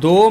2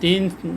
3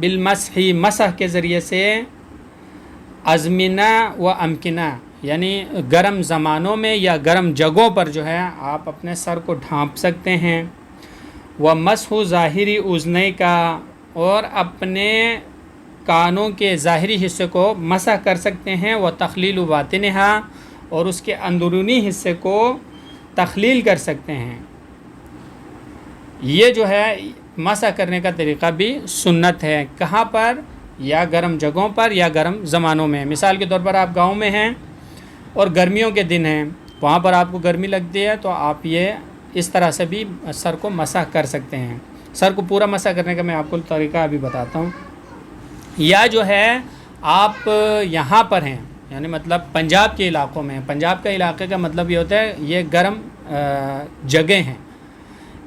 بالمسح مسح کے ذریعے سے ازمنہ و امکنہ یعنی گرم زمانوں میں یا گرم جگہوں پر جو ہے آپ اپنے سر کو ڈھانپ سکتے ہیں. و مسح ظاہری اذنی کا اور اپنے کانوں کے ظاہری حصے کو مسح کر سکتے ہیں. و تخلیل باطنہا اور اس کے اندرونی حصے کو تخلیل کر سکتے ہیں. یہ جو ہے مسح کرنے کا طریقہ بھی سنت ہے. کہاں پر؟ یا گرم جگہوں پر یا گرم زمانوں میں. مثال کے طور پر آپ گاؤں میں ہیں اور گرمیوں کے دن ہیں، وہاں پر آپ کو گرمی لگتی ہے تو آپ یہ اس طرح سے بھی سر کو مسح کر سکتے ہیں. سر کو پورا مسح کرنے کا میں آپ کو طریقہ ابھی بتاتا ہوں. یا جو ہے آپ یہاں پر ہیں یعنی مطلب پنجاب کے علاقوں میں ہیں. پنجاب کا علاقے کا مطلب یہ ہوتا ہے یہ گرم جگہیں ہیں.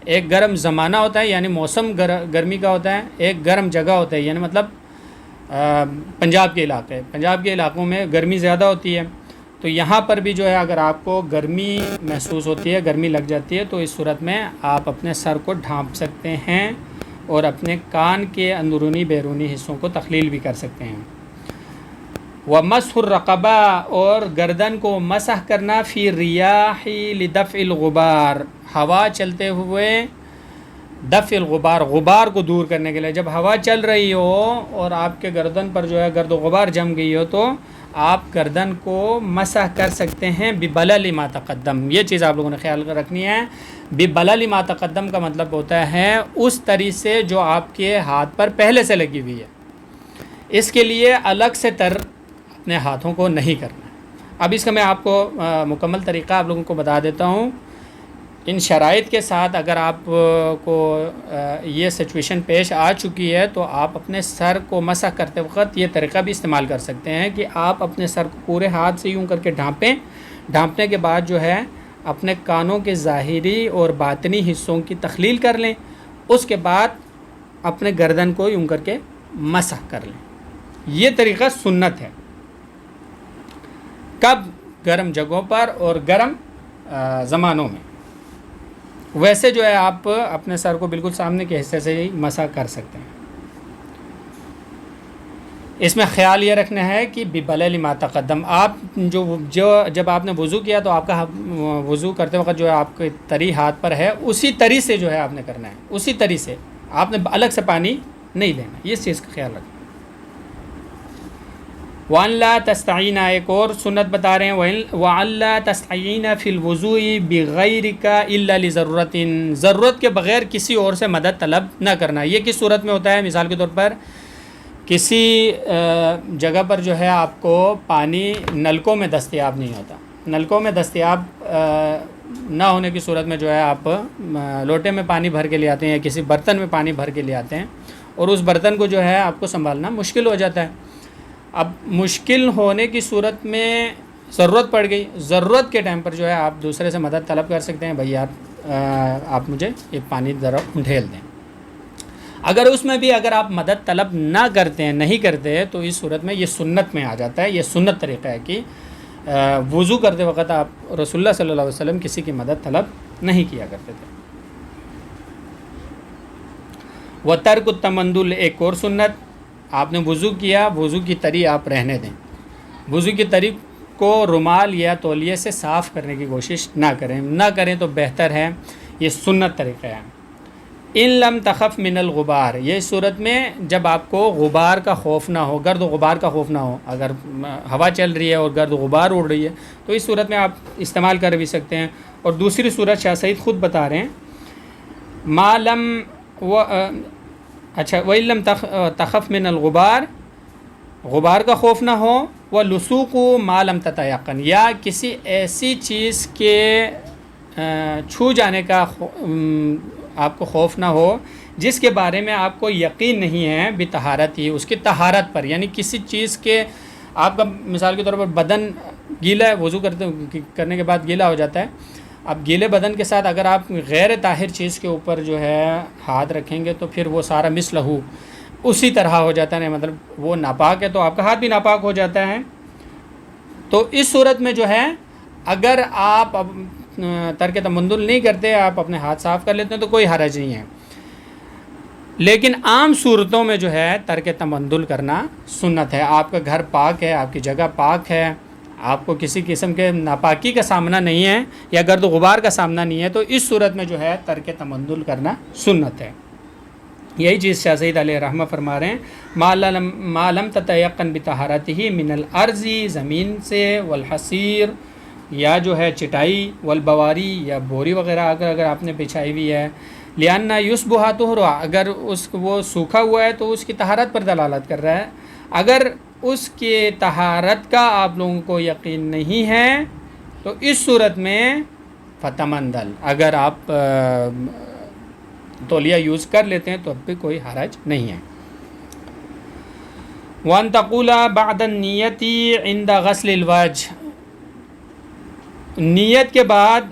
ایک گرم زمانہ ہوتا ہے یعنی موسم گرمی کا ہوتا ہے، ایک گرم جگہ ہوتا ہے یعنی مطلب پنجاب کے علاقوں میں گرمی زیادہ ہوتی ہے. تو یہاں پر بھی جو ہے اگر آپ کو گرمی محسوس ہوتی ہے، گرمی لگ جاتی ہے، تو اس صورت میں آپ اپنے سر کو ڈھانپ سکتے ہیں اور اپنے کان کے اندرونی بیرونی حصوں کو تخلیل بھی کر سکتے ہیں. ومسح الرقبہ اور گردن کو مسح کرنا فی الریاح لدفع الغبار ہوا چلتے ہوئے دفع الغبار غبار کو دور کرنے کے لیے. جب ہوا چل رہی ہو اور آپ کے گردن پر جو ہے گرد و غبار جم گئی ہو تو آپ گردن کو مسح کر سکتے ہیں ببلل ما تقدم. یہ چیز آپ لوگوں نے خیال رکھنی ہے. ببلل ما تقدم کا مطلب ہوتا ہے اس طرح سے جو آپ کے ہاتھ پر پہلے سے لگی ہوئی ہے. اس کے لیے الگ سے اپنے ہاتھوں کو نہیں کرنا. اب اس کا میں آپ کو مکمل طریقہ آپ لوگوں کو بتا دیتا ہوں. ان شرائط کے ساتھ اگر آپ کو یہ سچویشن پیش آ چکی ہے تو آپ اپنے سر کو مسح کرتے وقت یہ طریقہ بھی استعمال کر سکتے ہیں کہ آپ اپنے سر کو پورے ہاتھ سے یوں کر کے ڈھانپیں. ڈھانپنے کے بعد جو ہے اپنے کانوں کے ظاہری اور باطنی حصوں کی تخلیل کر لیں. اس کے بعد اپنے گردن کو یوں کر کے مسح کر لیں. یہ طریقہ سنت ہے. کب؟ گرم جگہوں پر اور گرم زمانوں میں. ویسے جو ہے آپ اپنے سر کو بالکل سامنے کے حصے سے ہی مسح کر سکتے ہیں. اس میں خیال یہ رکھنا ہے کہ ببلل ما تقدم آپ جب آپ نے وضو کیا تو آپ کا وضو کرتے وقت جو ہے آپ کے تری ہاتھ پر ہے اسی تری سے جو ہے آپ نے کرنا ہے. اسی تری سے آپ نے الگ سے پانی نہیں لینا. یہ چیز کا خیال رکھنا. وَأَن لَا تَسْتَعِينَ ایک اور سنت بتا رہے ہیں. وَأَن لَا تَسْتَعِينَ فِي الْوُضُوءِ بِغَيْرِكَ إِلَّا لِضَرُورَةٍ ضرورت کے بغیر کسی اور سے مدد طلب نہ کرنا. یہ کس صورت میں ہوتا ہے؟ مثال کے طور پر کسی جگہ پر جو ہے آپ کو پانی نلکوں میں دستیاب نہیں ہوتا. نلکوں میں دستیاب نہ ہونے کی صورت میں جو ہے آپ لوٹے میں پانی بھر کے لے آتے ہیں یا کسی برتن میں پانی بھر کے لے آتے ہیں اور اس برتن کو جو ہے آپ کو سنبھالنا مشکل ہو جاتا ہے. اب مشکل ہونے کی صورت میں ضرورت پڑ گئی. ضرورت کے ٹائم پر جو ہے آپ دوسرے سے مدد طلب کر سکتے ہیں. بھائی آپ مجھے یہ پانی ذرا ڈھیل دیں. اگر اس میں بھی اگر آپ مدد طلب نہ کرتے ہیں نہیں کرتے تو اس صورت میں یہ سنت میں آ جاتا ہے. یہ سنت طریقہ ہے کہ وضو کرتے وقت آپ رسول اللہ صلی اللہ علیہ وسلم کسی کی مدد طلب نہیں کیا کرتے تھے. وترک التمندل ایک اور سنت. آپ نے وضو کیا، وضو کی تری آپ رہنے دیں. وضو کی تری کو رومال یا تولیے سے صاف کرنے کی کوشش نہ کریں تو بہتر ہے. یہ سنت طریقہ ہے. ان لم تخف من الغبار یہ صورت میں جب آپ کو غبار کا خوف نہ ہو، گرد و غبار کا خوف نہ ہو. اگر ہوا چل رہی ہے اور گرد و غبار اڑ رہی ہے تو اس صورت میں آپ استعمال کر بھی سکتے ہیں. اور دوسری صورت شاہ سعید خود بتا رہے ہیں ما لم وَإِن لَمْ تَخَفْ مِنَ الْغُبَارِ غبار کا خوف نہ ہو. وَلُسُوقُ مَا لَمْ تَتَيَقَّنْ یا کسی ایسی چیز کے چھو جانے کا آپ کو خوف نہ ہو جس کے بارے میں آپ کو یقین نہیں ہے بطہارت ہی اس کی طہارت پر. یعنی کسی چیز کے آپ کا مثال کے طور پر بدن گیلا ہے، وضو کرنے کے بعد گیلا ہو جاتا ہے. اب گیلے بدن کے ساتھ اگر آپ غیر طاہر چیز کے اوپر جو ہے ہاتھ رکھیں گے تو پھر وہ سارا مثلہ اسی طرح ہو جاتا ہے. مطلب وہ ناپاک ہے تو آپ کا ہاتھ بھی ناپاک ہو جاتا ہے. تو اس صورت میں جو ہے اگر آپ ترک تمندل نہیں کرتے، آپ اپنے ہاتھ صاف کر لیتے ہیں تو کوئی حرج نہیں ہے. لیکن عام صورتوں میں جو ہے ترک تمندل کرنا سنت ہے. آپ کا گھر پاک ہے, آپ کی جگہ پاک ہے, آپ کو کسی قسم کے ناپاکی کا سامنا نہیں ہے یا گرد و غبار کا سامنا نہیں ہے, تو اس صورت میں جو ہے ترک تمندل کرنا سنت ہے. یہی چیز شاہ سید علیہ رحمہ فرما رہے ہیں, ما لم تتیقن بطہارتہ من الارض, زمین سے, والحصیر, یا جو ہے چٹائی, والبواری, یا بوری وغیرہ اگر آپ نے بچھائی ہوئی ہے, لأن یصبح طہرا, اگر وہ سوکھا ہوا ہے تو اس کی طہارت پر دلالت کر رہا ہے. اگر اس کے طہارت کا آپ لوگوں کو یقین نہیں ہے تو اس صورت میں فتمندل, اگر آپ تولیہ یوز کر لیتے ہیں تو اب بھی کوئی حرج نہیں ہے. وَأَن تَقُولَ بَعْدَ النِّيَّةِ عِنْدَ غَسْلِ الْوَجْهِ, نیت کے بعد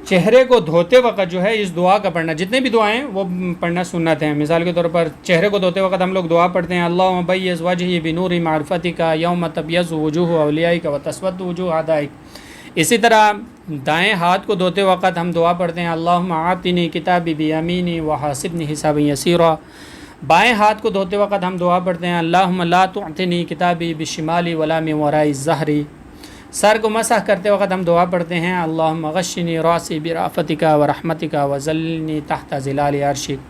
چہرے کو دھوتے وقت جو ہے اس دعا کا پڑھنا, جتنے بھی دعائیں وہ پڑھنا سنت ہیں. مثال کے طور پر چہرے کو دھوتے وقت ہم لوگ دعا پڑھتے ہیں, اللہم بیض وجہی بنور معرفتک یوم تبیض وجوہ اولیائک وتسود وجوہ اعدائک. اسی طرح دائیں ہاتھ کو دھوتے وقت ہم دعا پڑھتے ہیں, اللہم آتنی کتابی بیمینی وحاسبنی حسابا یسیرا. بائیں ہاتھ کو دھوتے وقت ہم دعا پڑھتے ہیں, اللہم لا تعطنی کتابی بشمالی ولا من وراء الظہری. سر کو مسح کرتے وقت ہم دعا پڑھتے ہیں, اللہم غشنی راسی برأفتک ورحمتک وذلنی تحت ظلال عرشک.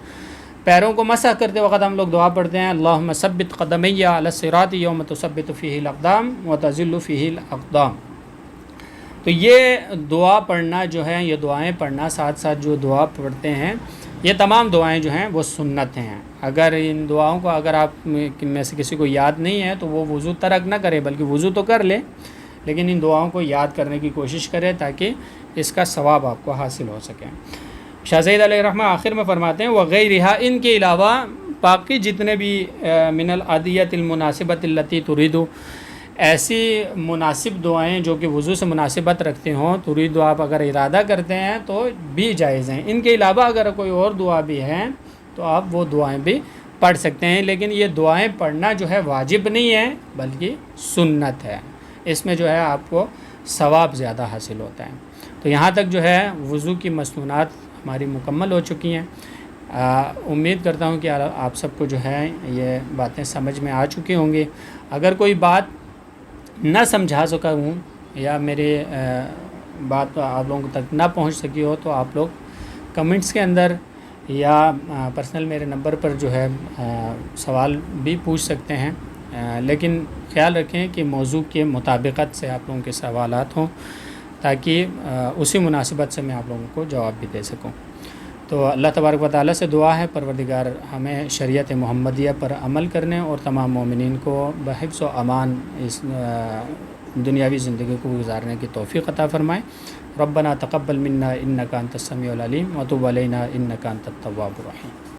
پیروں کو مسح کرتے وقت ہم لوگ دعا پڑھتے ہیں, اللہم ثبت قدمی علی الصراط یوم تثبت فیہ الاقدام وتذل فیہ الاقدام. تو یہ دعا پڑھنا جو ہے, یہ دعائیں پڑھنا ساتھ ساتھ جو دعا پڑھتے ہیں, یہ تمام دعائیں جو ہیں وہ سنت ہیں. اگر ان دعاؤں کو اگر آپ میں سے کسی کو یاد نہیں ہے تو وہ وضو ترک نہ کرے, بلکہ وضو تو کر لے, لیکن ان دعاؤں کو یاد کرنے کی کوشش کرے تاکہ اس کا ثواب آپ کو حاصل ہو سکے. شاہ سید علیہ رحمہ آخر میں فرماتے ہیں, وغیرہا, ان کے علاوہ باقی جتنے بھی من العدیۃ المناسبۃ التی تریدو, ایسی مناسب دعائیں جو کہ وضو سے مناسبت رکھتے ہوں, تریدو آپ اگر ارادہ کرتے ہیں تو بھی جائز ہیں. ان کے علاوہ اگر کوئی اور دعا بھی ہے تو آپ وہ دعائیں بھی پڑھ سکتے ہیں, لیکن یہ دعائیں پڑھنا جو ہے واجب نہیں ہے بلکہ سنت ہے. اس میں جو ہے آپ کو ثواب زیادہ حاصل ہوتا ہے. تو یہاں تک جو ہے وضو کی مسنونات ہماری مکمل ہو چکی ہیں. امید کرتا ہوں کہ آپ سب کو جو ہے یہ باتیں سمجھ میں آ چکی ہوں گی. اگر کوئی بات نہ سمجھا سکا ہوں یا میرے بات آپ لوگوں تک نہ پہنچ سکی ہو تو آپ لوگ کمنٹس کے اندر یا پرسنل میرے نمبر پر جو ہے سوال بھی پوچھ سکتے ہیں, لیکن خیال رکھیں کہ موضوع کے مطابقت سے آپ لوگوں کے سوالات ہوں تاکہ اسی مناسبت سے میں آپ لوگوں کو جواب بھی دے سکوں. تو اللہ تبارک و تعالیٰ سے دعا ہے پروردگار ہمیں شریعت محمدیہ پر عمل کرنے اور تمام مومنین کو بحفظ و امان اس دنیاوی زندگی کو گزارنے کی توفیق عطا فرمائے. ربنا تقبل منا انک انت السمیع العلیم وتب علینا انک انت التواب الرحیم.